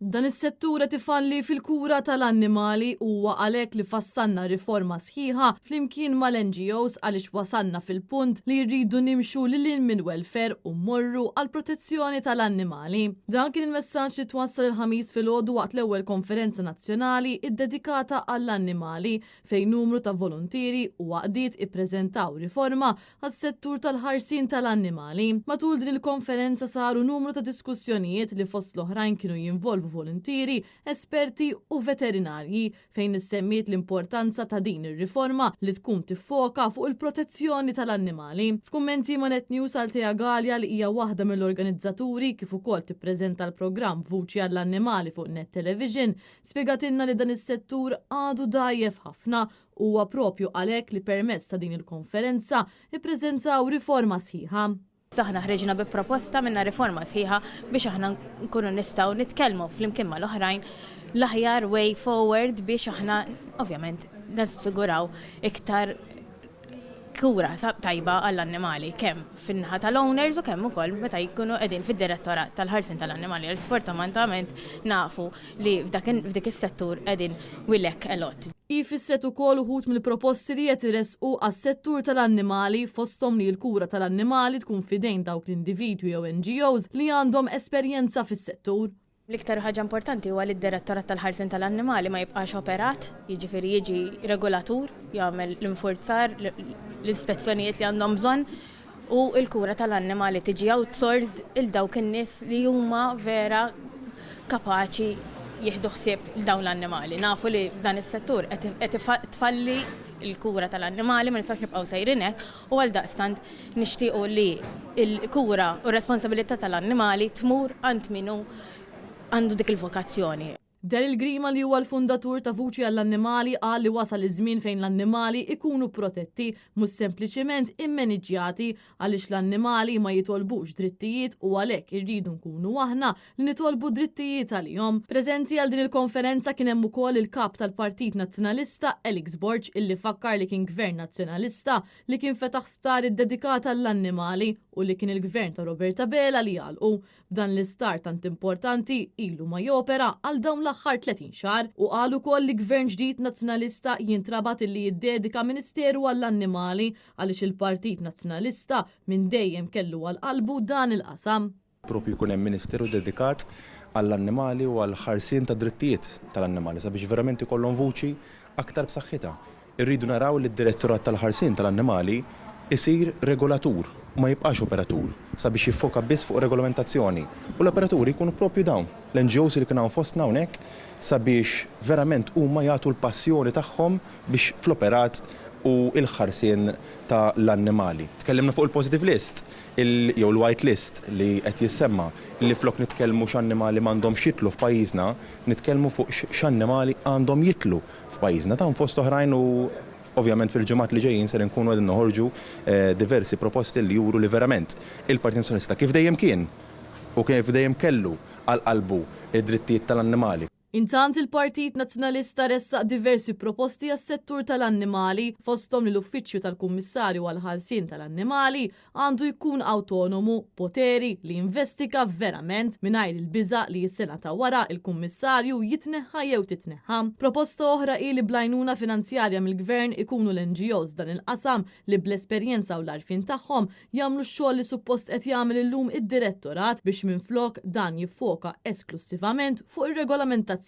Dan is-settur qed ifalli fil-kura tal-annimali huwa għalhekk li fassanna riforma sħiħa flimkien mal-NGOs għaliex wasanna fil-punt li jridu nimxu lil minn welfare u mmorru għal protezzjoni tal-annimali. Dan kien il-messaġġ li twassal il-ħamis filgħodu waqt l-ewwel konferenza nazzjonali iddedikata għall-annimali fejn numru ta' volontieri u għaqdiet ippreżentaw riforma għas-settur tal-ħarsin tal-annimali. Matul din il-konferenza saru numru ta' diskussjonijiet li fost l-oħrajn kienu jinvolvu volontieri, esperti u veterinarji fejn issemmiet l-importanza ta' din ir-riforma li tkun tiffoka fuq il-protezzjoni tal-annimali. F'kummenti ma' Net News Altea Galja li hija waħda mill-organizzaturi kif ukoll tippreżenta l-programm Vuċi għall-annimali fuq Net Television, spjegatilna li dan is-settur għadu dajjef ħafna huwa propju għalhekk li permezz ta' din il-konferenza ippreżentaw riforma sħiħa. Aħna ħreġna bi proposta minna riforma sħiħa biex aħna nkunu nistgħu nitkellmu flimkien mal-oħrajn l-aħjar way forward biex aħna ovvjament nassiguraw iktar kura tajba għall-annimali kemm fin-naħa tal-owners u kemm ukoll meta jkunu qegħdin fid-direttorat tal-ħarsin tal-annimali. Sfortunatament nafu li f'dik is-settur qegħdin wilek elot. Ifisset ukoll uħud mill-proposti li qed iresqu għas-settur tal-annimali fosthom li l-kura tal-annimali tkun fidejn dawk l-individwi jew NGOs li għandhom esperjenza fis-settur. L-iktar ħaġa importanti huwa li d-direttorat tal-ħarsin tal-annimali ma jibqax operat, jiġifieri jiġi regolatur, jagħmel l-infurzar, l-ispezzjonijiet li għandhom bżonn u l-kura tal-annimali tiġi outsource il dawk in-nies li huma vera kapaċi jieħdu ħsieb dawn l-annimali. Nafu li f'dan is-settur qed tfalli l-kura tal-annimali, ma nistax nibqgħu sejrin hekk u għaldaqstant nixtiequ li l-kura u r-responsabilità tal-annimali tmur għand minnu għandu dik il-vokazzjoni. Daryl Grima li huwa l-fundatur ta' Vuċi għall-annimali qal li wasal iż-żmien fejn l-annimali ikunu protetti mhux sempliċement immaniġġjati għaliex l-annimali ma jitolbux drittijiet u għalhekk irridu nkunu aħna li nitolbu drittijiet għalihom. Preżenti għal din il-konferenza kien hemm ukoll il-kap tal-Partit Nazzjonalista Elix Borg illi fakkar li kien gvern nazzjonalista li kien fetaħ sptar iddedikat għall-annimali u li kien il-gvern ta' Roberta Bela li għalqu b'dan l-istar tant importanti ilu ma jopera għal dawn l-aħħar 30 xahar u qalu wkoll li gvern ġdid nazzjonalista jintrabat illi jiddedika Ministeru għall-annimali għaliex il-Partit Nazzjonalista minn dejjem kellu għal qalbu dan il-qasam. Propju jkun hemm Ministeru dedikat għall-annimali u għall-ħarsien ta' drittijiet tal-annimali sabiex verament ikollhom vuċi aktar b'saħħitha. Irridu naraw li d-Direttorat tal-ħarsien tal-annimali isir regolatur u ma jibqax operatur sabiex jiffoka biss fuq regolamentazzjoni. U l-operaturi jkunu propju dawn. L-NGOs li kienu fostna hawnhekk sabiex verament huma jagħtu l-passjoni tagħhom biex fl-operat u l-ħarsien ta' l-annimali. Tkellimna fuq il-positive list, jew il-white list li qed jissemma li flok nitkellmu x'annimali m'għandhomx jitlu f'pajjiżna, nitkellmu fuq x'annimali għandhom jitlu f'pajjiżna ta' fost oħrajn u ovvjament fil-ġimgħat li ġejjin ser inkunu qegħdin noħorġu diversi proposti li juru li verament il-Partit Nazzjonalista kif dejjem kien u kif dejjem kellu għal qalbu id-drittijiet tal-annimali. Intant il-Partit Nazzjonalista ressaq diversi proposti għas-settur tal-annimali fosthom li l-Uffiċċju tal-Kummissarju għall-ħarsien tal-annimali għandu jkun awtonomu, poteri li investiga verament mingħajr il-biża' li s-sena ta' wara il-Kummissarju jitneħħa jew titneħħa. Proposta oħra hi li bl-għajnuna finanzjarja mill-Gvern ikunu l-NGOs dan il-qasam li bl-esperjenza u l-arfin tagħhom jagħmlu x-xogħol li suppost qed jagħmel illum id-direttorat biex minflok dan jiffoka esklusivament fuq ir-regolamentazzjoni.